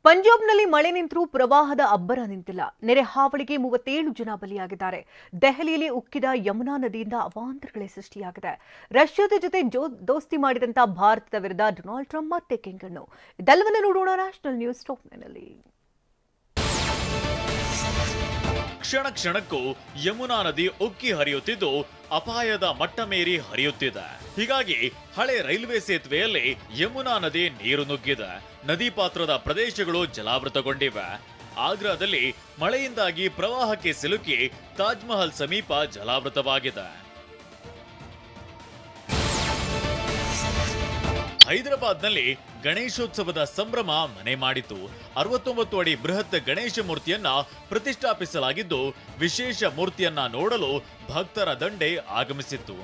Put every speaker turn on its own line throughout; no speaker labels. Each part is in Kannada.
ಪಂಜಾಬ್ನಲ್ಲಿ ಮಳೆ ನಿಂತರೂ ಪ್ರವಾಹದ ಅಬ್ಬರ ನಿಂತಿಲ್ಲ. ನೆರೆ ಹಾವಳಿಗೆ 37 ಜನ ಬಲಿಯಾಗಿದ್ದಾರೆ. ದೆಹಲಿಯಲ್ಲಿ ಉಕ್ಕಿದ ಯಮುನಾ ನದಿಯಿಂದ ಅವಾಂತರಗಳೇ ಸೃಷ್ಟಿಯಾಗಿದೆ. ರಷ್ಯಾದ ಜೊತೆ ದೋಸ್ತಿ ಮಾಡಿದಂತ ಭಾರತದ ವಿರುದ್ಧ ಡೊನಾಲ್ಡ್ ಟ್ರಂಪ್ ಮತ್ತೆ ಕೆಂಗಣ್ಣು. ಇದೆಲ್ಲವನ್ನ ನೋಡೋಣ ನ್ಯಾಷನಲ್ ನ್ಯೂಸ್ ಟಾಪ್ ನಲ್ಲಿ.
ಕ್ಷಣ ಕ್ಷಣಕ್ಕೂ ಯಮುನಾ ನದಿ ಉಕ್ಕಿ ಹರಿಯುತ್ತಿದ್ದು ಅಪಾಯದ ಮಟ್ಟ ಮೀರಿ ಹರಿಯುತ್ತಿದೆ. ಹೀಗಾಗಿ ಹಳೆ ರೈಲ್ವೆ ಸೇತುವೆಯಲ್ಲಿ ಯಮುನಾ ನದಿ ನೀರು ನುಗ್ಗಿದೆ. ನದಿ ಪಾತ್ರದ ಪ್ರದೇಶಗಳು ಜಲಾವೃತಗೊಂಡಿವೆ. ಆಗ್ರಾದಲ್ಲಿ ಮಳೆಯಿಂದಾಗಿ ಪ್ರವಾಹಕ್ಕೆ ಸಿಲುಕಿ ತಾಜ್ ಮಹಲ್ ಸಮೀಪ ಜಲಾವೃತವಾಗಿದೆ. ಹೈದರಾಬಾದ್ನಲ್ಲಿ ಗಣೇಶೋತ್ಸವದ ಸಂಭ್ರಮ ಮನೆ ಮಾಡಿತು. 69 ಅಡಿ ಬೃಹತ್ ಗಣೇಶ ಮೂರ್ತಿಯನ್ನ ಪ್ರತಿಷ್ಠಾಪಿಸಲಾಗಿದ್ದು, ವಿಶೇಷ ಮೂರ್ತಿಯನ್ನ ನೋಡಲು ಭಕ್ತರ ದಂಡೆ ಆಗಮಿಸಿತ್ತು.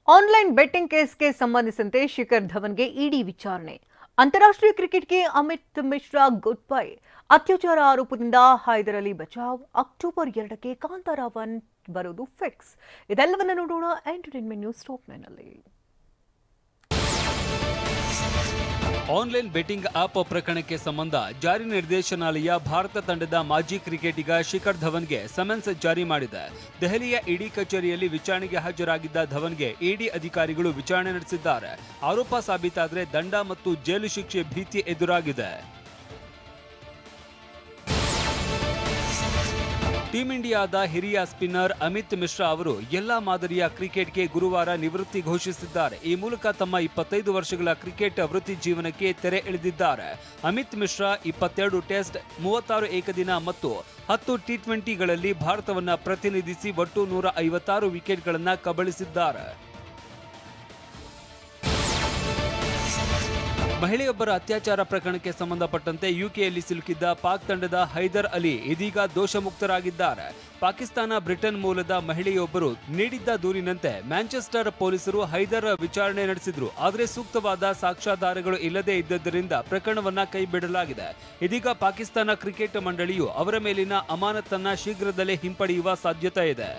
ಆನ್ಲೈನ್ ಬೆಟ್ಟಿಂಗ್ ಕೇಸ್ಗೆ ಸಂಬಂಧಿಸಿದಂತೆ ಶಿಖರ್ ಧವನ್ಗೆ ಇಡಿ ವಿಚಾರಣೆ. ಅಂತಾರಾಷ್ಟ್ರೀಯ ಕ್ರಿಕೆಟ್ಗೆ ಅಮಿತ್ ಮಿಶ್ರಾ ಗುಡ್ ಬೈ. ಅತ್ಯಾಚಾರ ಆರೋಪದಿಂದ ಹೈದರ್ ಅಲಿ ಬಚಾವ್. ಅಕ್ಟೋಬರ್ 2ಕ್ಕೆ ಕಾಂತಾರ 1 ಬರೋದು ಫಿಕ್ಸ್. ಇದೆಲ್ಲವನ್ನ ನೋಡೋಣ ಎಂಟರ್ಟೈನ್ಮೆಂಟ್ ನ್ಯೂಸ್ ಟಾಪ್ ನಲ್ಲಿ.
ಆನ್ಲೈನ್ ಬೆಟ್ಟಿಂಗ್ ಆಪ್ ಪ್ರಕರಣಕ್ಕೆ ಸಂಬಂಧ ಜಾರಿ ನಿರ್ದೇಶನಾಲಯ ಭಾರತ ತಂಡದ ಮಾಜಿ ಕ್ರಿಕೆಟಿಗ ಶಿಖರ್ ಧವನ್ಗೆ ಸಮನ್ಸ್ ಜಾರಿ ಮಾಡಿದೆ. ದೆಹಲಿಯ ಇಡಿ ಕಚೇರಿಯಲ್ಲಿ ವಿಚಾರಣೆಗೆ ಹಾಜರಾಗಿದ್ದ ಧವನ್ಗೆ ಇಡಿ ಅಧಿಕಾರಿಗಳು ವಿಚಾರಣೆ ನಡೆಸಿದ್ದಾರೆ. ಆರೋಪ ಸಾಬೀತಾದರೆ ದಂಡ ಮತ್ತು ಜೈಲು ಶಿಕ್ಷೆ ಭೀತಿ ಎದುರಾಗಿದೆ. ಟೀಂ ಇಂಡಿಯಾದ ಹಿರಿಯ ಸ್ಪಿನ್ನರ್ ಅಮಿತ್ ಮಿಶ್ರಾ ಅವರು ಎಲ್ಲಾ ಮಾದರಿಯ ಕ್ರಿಕೆಟ್ಗೆ ಗುರುವಾರ ನಿವೃತ್ತಿ ಘೋಷಿಸಿದ್ದಾರೆ. ಈ ಮೂಲಕ ತಮ್ಮ 25 ವರ್ಷಗಳ ಕ್ರಿಕೆಟ್ ವೃತ್ತಿ ಜೀವನಕ್ಕೆ ತೆರೆ ಎಳೆದಿದ್ದಾರೆ. ಅಮಿತ್ ಮಿಶ್ರಾ 22 ಟೆಸ್ಟ್, 36 ಏಕದಿನ ಮತ್ತು 10 ಟಿ20ಗಳಲ್ಲಿ ಭಾರತವನ್ನ ಪ್ರತಿನಿಧಿಸಿ ಒಟ್ಟು 156 ವಿಕೆಟ್ಗಳನ್ನು ಕಬಳಿಸಿದ್ದಾರೆ. ಮಹಿಳೆಯೊಬ್ಬರ ಅತ್ಯಾಚಾರ ಪ್ರಕರಣಕ್ಕೆ ಸಂಬಂಧಪಟ್ಟಂತೆ ಯುಕೆಯಲ್ಲಿ ಸಿಲುಕಿದ್ದ ಪಾಕ್ ತಂಡದ ಹೈದರ್ ಅಲಿ ಇದೀಗ ದೋಷಮುಕ್ತರಾಗಿದ್ದಾರೆ. ಪಾಕಿಸ್ತಾನ ಬ್ರಿಟನ್ ಮೂಲದ ಮಹಿಳೆಯೊಬ್ಬರು ನೀಡಿದ್ದ ದೂರಿನಂತೆ ಮ್ಯಾಂಚೆಸ್ಟರ್ ಪೊಲೀಸರು ಹೈದರ್ ವಿಚಾರಣೆ ನಡೆಸಿದ್ರು. ಆದರೆ ಸೂಕ್ತವಾದ ಸಾಕ್ಷ್ಯಾಧಾರಗಳು ಇಲ್ಲದೇ ಇದ್ದರಿಂದ ಪ್ರಕರಣವನ್ನ ಕೈಬಿಡಲಾಗಿದೆ. ಇದೀಗ ಪಾಕಿಸ್ತಾನ ಕ್ರಿಕೆಟ್ ಮಂಡಳಿಯು ಅವರ ಮೇಲಿನ ಅಮಾನತನ್ನ ಶೀಘ್ರದಲ್ಲೇ ಹಿಂಪಡೆಯುವ ಸಾಧ್ಯತೆ ಇದೆ.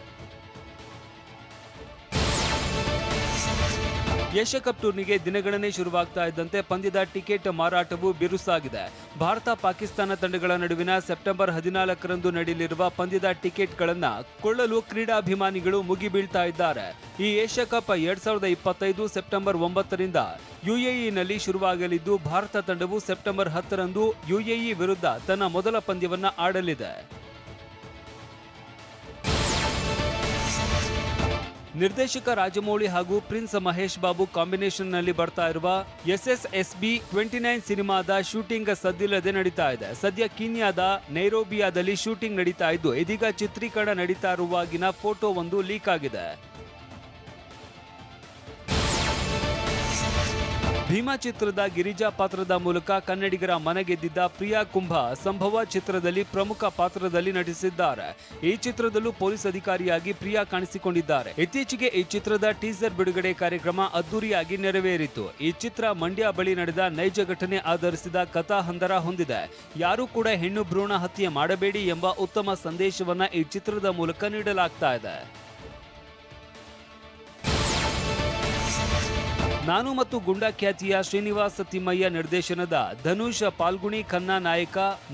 ಏಷ್ಯಾ ಕಪ್ ಟೂರ್ನಿಗೆ ದಿನಗಣನೆ ಶುರುವಾಗ್ತಾ ಇದ್ದಂತೆ ಪಂದ್ಯದ ಟಿಕೆಟ್ ಮಾರಾಟವು ಬಿರುಸಾಗಿದೆ. ಭಾರತ ಪಾಕಿಸ್ತಾನ ತಂಡಗಳ ನಡುವಿನ ಸೆಪ್ಟೆಂಬರ್ 14ರಂದು ನಡೆಯಲಿರುವ ಪಂದ್ಯದ ಟಿಕೆಟ್ಗಳನ್ನು ಕೊಳ್ಳಲು ಕ್ರೀಡಾಭಿಮಾನಿಗಳು ಮುಗಿಬೀಳ್ತಾ ಇದ್ದಾರೆ. ಈ ಏಷ್ಯಾ ಕಪ್ 2025 ಸೆಪ್ಟೆಂಬರ್ 9ರಿಂದ ಯುಎಇನಲ್ಲಿ ಶುರುವಾಗಲಿದ್ದು, ಭಾರತ ತಂಡವು ಸೆಪ್ಟೆಂಬರ್ 10ರಂದು ಯುಎಇ ವಿರುದ್ಧ ತನ್ನ ಮೊದಲ ಪಂದ್ಯವನ್ನ ಆಡಲಿದೆ. ನಿರ್ದೇಶಕ ರಾಜಮೌಳಿ ಹಾಗೂ ಪ್ರಿನ್ಸ್ ಮಹೇಶ್ ಬಾಬು ಕಾಂಬಿನೇಷನ್ನಲ್ಲಿ ಬರ್ತಾ ಇರುವ SSSB 29 ಸಿನಿಮಾದ ಶೂಟಿಂಗ್ ಸದ್ದಿಲ್ಲದೆ ನಡೀತಾ ಇದೆ. ಸದ್ಯ ಕೀನ್ಯಾದ ನೈರೋಬಿಯಾದಲ್ಲಿ ಶೂಟಿಂಗ್ ನಡೀತಾ ಇದ್ದು, ಇದೀಗ ಚಿತ್ರೀಕರಣ ನಡೀತಾ ಇರುವಾಗಿನ ಫೋಟೋ ಒಂದು ಲೀಕ್ ಆಗಿದೆ. ಭೀಮಾ ಚಿತ್ರದ ಗಿರಿಜಾ ಪಾತ್ರದ ಮೂಲಕ ಕನ್ನಡಿಗರ ಮನಗೆದ್ದಿದ್ದ ಪ್ರಿಯಾ ಕುಂಭ ಸಂಭವ ಚಿತ್ರದಲ್ಲಿ ಪ್ರಮುಖ ಪಾತ್ರದಲ್ಲಿ ನಟಿಸಿದ್ದಾರೆ. ಈ ಚಿತ್ರದಲ್ಲೂ ಪೊಲೀಸ್ ಅಧಿಕಾರಿಯಾಗಿ ಪ್ರಿಯಾ ಕಾಣಿಸಿಕೊಂಡಿದ್ದಾರೆ. ಇತ್ತೀಚೆಗೆ ಈ ಚಿತ್ರದ ಟೀಸರ್ ಬಿಡುಗಡೆ ಕಾರ್ಯಕ್ರಮ ಅದ್ದೂರಿಯಾಗಿ ನೆರವೇರಿತು. ಈ ಚಿತ್ರ ಮಂಡ್ಯ ಬಳಿ ನಡೆದ ನೈಜ ಘಟನೆ ಆಧರಿಸಿದ ಕಥಾ ಹಂದರ ಹೊಂದಿದೆ. ಯಾರೂ ಕೂಡ ಹೆಣ್ಣು ಭ್ರೂಣ ಹತ್ಯೆ ಮಾಡಬೇಡಿ ಎಂಬ ಉತ್ತಮ ಸಂದೇಶವನ್ನ ಈ ಚಿತ್ರದ ಮೂಲಕ ನೀಡಲಾಗ್ತಾ ಇದೆ. ನಾನು ಮತ್ತು ಗುಂಡಾ ಖ್ಯಾತಿಯ ಶ್ರೀನಿವಾಸ ತಿಮ್ಮಯ್ಯ ನಿರ್ದೇಶನದ ಧನುಷ್ ಪಾಲ್ಗುಣಿ ಖನ್ನಾ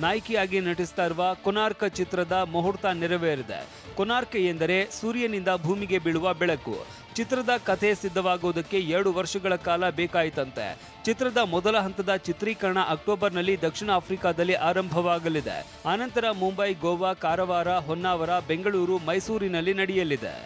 ನಾಯಕಿಯಾಗಿ ನಟಿಸ್ತಾ ಇರುವ ಕೊನಾರ್ಕ್ ಚಿತ್ರದ ಮುಹೂರ್ತ ನೆರವೇರಿದೆ. ಕೊನಾರ್ಕ್ ಎಂದರೆ ಸೂರ್ಯನಿಂದ ಭೂಮಿಗೆ ಬೀಳುವ ಬೆಳಕು. ಚಿತ್ರದ ಕಥೆ ಸಿದ್ಧವಾಗುವುದಕ್ಕೆ 2 ವರ್ಷಗಳ ಕಾಲ ಬೇಕಾಯಿತಂತೆ. ಚಿತ್ರದ ಮೊದಲ ಹಂತದ ಚಿತ್ರೀಕರಣ ಅಕ್ಟೋಬರ್ನಲ್ಲಿ ದಕ್ಷಿಣ ಆಫ್ರಿಕಾದಲ್ಲಿ ಆರಂಭವಾಗಲಿದೆ. ಆನಂತರ ಮುಂಬೈ, ಗೋವಾ, ಕಾರವಾರ, ಹೊನ್ನಾವರ, ಬೆಂಗಳೂರು, ಮೈಸೂರಿನಲ್ಲಿ ನಡೆಯಲಿದೆ.